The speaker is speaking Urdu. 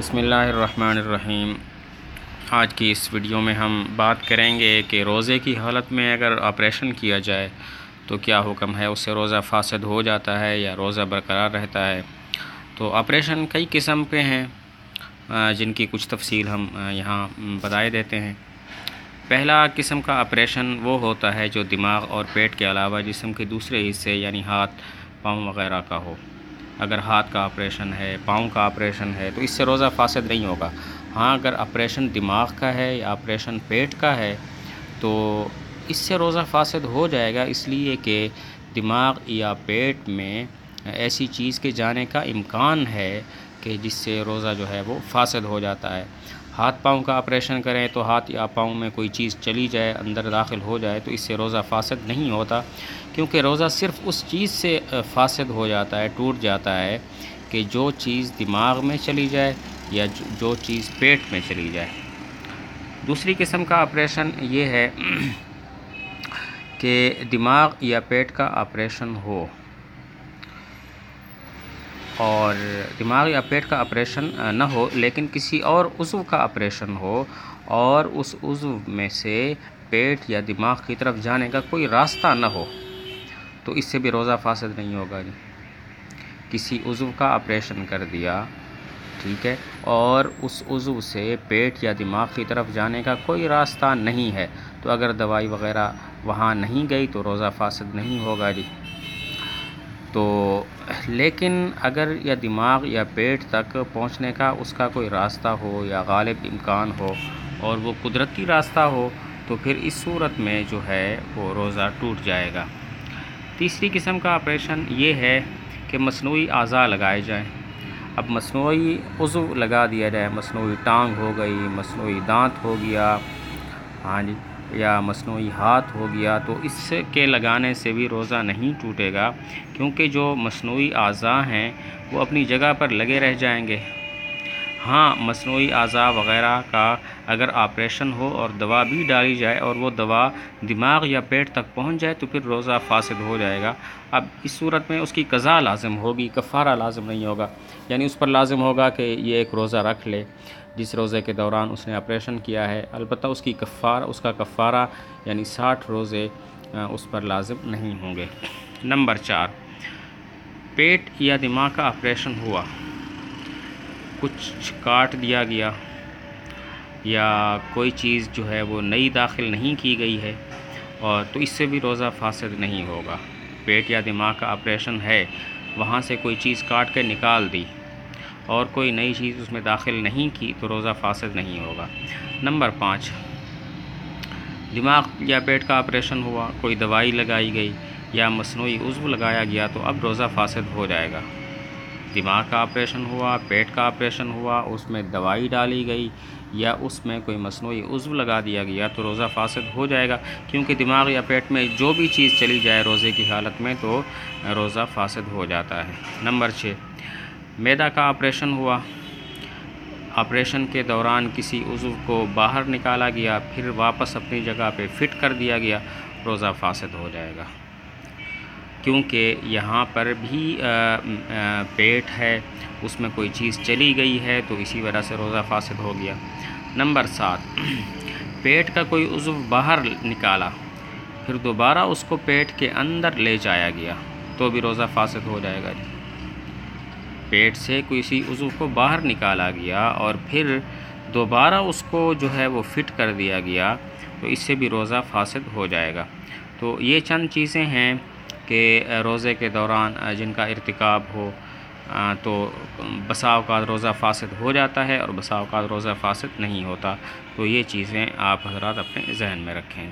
بسم اللہ الرحمن الرحیم۔ آج کی اس ویڈیو میں ہم بات کریں گے کہ روزے کی حالت میں اگر آپریشن کیا جائے تو کیا حکم ہے، اس سے روزہ فاسد ہو جاتا ہے یا روزہ برقرار رہتا ہے۔ تو آپریشن کئی قسم کے ہیں جن کی کچھ تفصیل ہم یہاں بتائے دیتے ہیں۔ پہلا قسم کا آپریشن وہ ہوتا ہے جو دماغ اور پیٹ کے علاوہ جسم کے دوسرے حصے یعنی ہاتھ، پاؤں وغیرہ کا ہو۔ اگر ہاتھ کا آپریشن ہے، پاؤں کا آپریشن ہے تو اس سے روزہ فاسد نہیں ہوگا۔ ہاں، اگر آپریشن دماغ کا ہے یا آپریشن پیٹ کا ہے تو اس سے روزہ فاسد ہو جائے گا، اس لیے کہ دماغ یا پیٹ میں ایسی چیز کے جانے کا امکان ہے کہ جس سے روزہ جو ہے وہ فاسد ہو جاتا ہے۔ ہاتھ پاؤں کا آپریشن کریں تو ہاتھ یا پاؤں میں کوئی چیز چلی جائے، اندر داخل ہو جائے تو اس سے روزہ فاسد نہیں ہوتا، کیونکہ روزہ صرف اس چیز سے فاسد ہو جاتا ہے، ٹوٹ جاتا ہے کہ جو چیز دماغ میں چلی جائے یا جو چیز پیٹ میں چلی جائے۔ دوسری قسم کا آپریشن یہ ہے کہ دماغ یا پیٹ کا آپریشن ہو اور دماغ یا پیٹ کا آپریشن نہ ہو لیکن کسی اور عضو کا آپریشن ہو اور اس عضو میں سے پیٹ یا دماغ کی طرف جانے کا کوئی راستہ نہ ہو تو اس سے بھی روزہ فاسد نہیں ہوگا جی۔ کسی عضو کا آپریشن کر دیا، ٹھیک ہے، اور اس عضو سے پیٹ یا دماغ کی طرف جانے کا کوئی راستہ نہیں ہے تو اگر دوائی وغیرہ وہاں نہیں گئی تو روزہ فاسد نہیں ہوگا جی۔ تو لیکن اگر یا دماغ یا پیٹ تک پہنچنے کا اس کا کوئی راستہ ہو یا غالب امکان ہو اور وہ قدرتی راستہ ہو تو پھر اس صورت میں جو ہے وہ روزہ ٹوٹ جائے گا۔ تیسری قسم کا آپریشن یہ ہے کہ مصنوعی اعضاء لگائے جائیں۔ اب مصنوعی عضو لگا دیا جائے، مصنوعی ٹانگ ہو گئی، مصنوعی دانت ہو گیا، ہاں جی، یا مصنوعی ہاتھ ہو گیا، تو اس کے لگانے سے بھی روزہ نہیں ٹوٹے گا، کیونکہ جو مصنوعی اعضاء ہیں وہ اپنی جگہ پر لگے رہ جائیں گے۔ ہاں، مصنوعی اعضاء وغیرہ کا اگر آپریشن ہو اور دوا بھی ڈالی جائے اور وہ دوا دماغ یا پیٹ تک پہنچ جائے تو پھر روزہ فاسد ہو جائے گا۔ اب اس صورت میں اس کی قضا لازم ہوگی، کفارہ لازم نہیں ہوگا، یعنی اس پر لازم ہوگا کہ یہ ایک روزہ رکھ لے جس روزے کے دوران اس نے آپریشن کیا ہے، البتہ اس کا کفارہ یعنی 60 روزے اس پر لازم نہیں ہوں گے۔ نمبر 4، پیٹ یا دماغ کا آپریشن ہوا، کچھ کاٹ دیا گیا یا کوئی چیز جو ہے وہ نئی داخل نہیں کی گئی ہے اور تو اس سے بھی روزہ فاسد نہیں ہوگا۔ پیٹ یا دماغ کا آپریشن ہے، وہاں سے کوئی چیز کاٹ کے نکال دی اور کوئی نئی چیز اس میں داخل نہیں کی تو روزہ فاسد نہیں ہوگا۔ نمبر 5، دماغ یا پیٹ کا آپریشن ہوا، کوئی دوائی لگائی گئی یا مصنوعی عضو لگایا گیا تو اب روزہ فاسد ہو جائے گا۔ دماغ کا آپریشن ہوا، پیٹ کا آپریشن ہوا، اس میں دوائی ڈالی گئی یا اس میں کوئی مصنوعی عضو لگا دیا گیا تو روزہ فاسد ہو جائے گا، کیونکہ دماغ یا پیٹ میں جو بھی چیز چلی جائے روزے کی حالت میں تو روزہ فاسد ہو جاتا ہے۔ نمبر 6، معدہ کا آپریشن ہوا، آپریشن کے دوران کسی عضو کو باہر نکالا گیا پھر واپس اپنی جگہ پہ فٹ کر دیا گیا، روزہ فاسد ہو جائے گا، کیونکہ یہاں پر بھی پیٹ ہے، اس میں کوئی چیز چلی گئی ہے تو اسی وجہ سے روزہ فاسد ہو گیا۔ نمبر 7، پیٹ کا کوئی عضو باہر نکالا پھر دوبارہ اس کو پیٹ کے اندر لے جایا گیا تو بھی روزہ فاسد ہو جائے گا۔ پیٹ سے کسی عضو کو باہر نکالا گیا اور پھر دوبارہ اس کو جو ہے وہ فٹ کر دیا گیا تو اس سے بھی روزہ فاسد ہو جائے گا۔ تو یہ چند چیزیں ہیں کہ روزے کے دوران جن کا ارتکاب ہو تو بسا اوقات روزہ فاسد ہو جاتا ہے اور بسا اوقات روزہ فاسد نہیں ہوتا، تو یہ چیزیں آپ حضرات اپنے ذہن میں رکھیں۔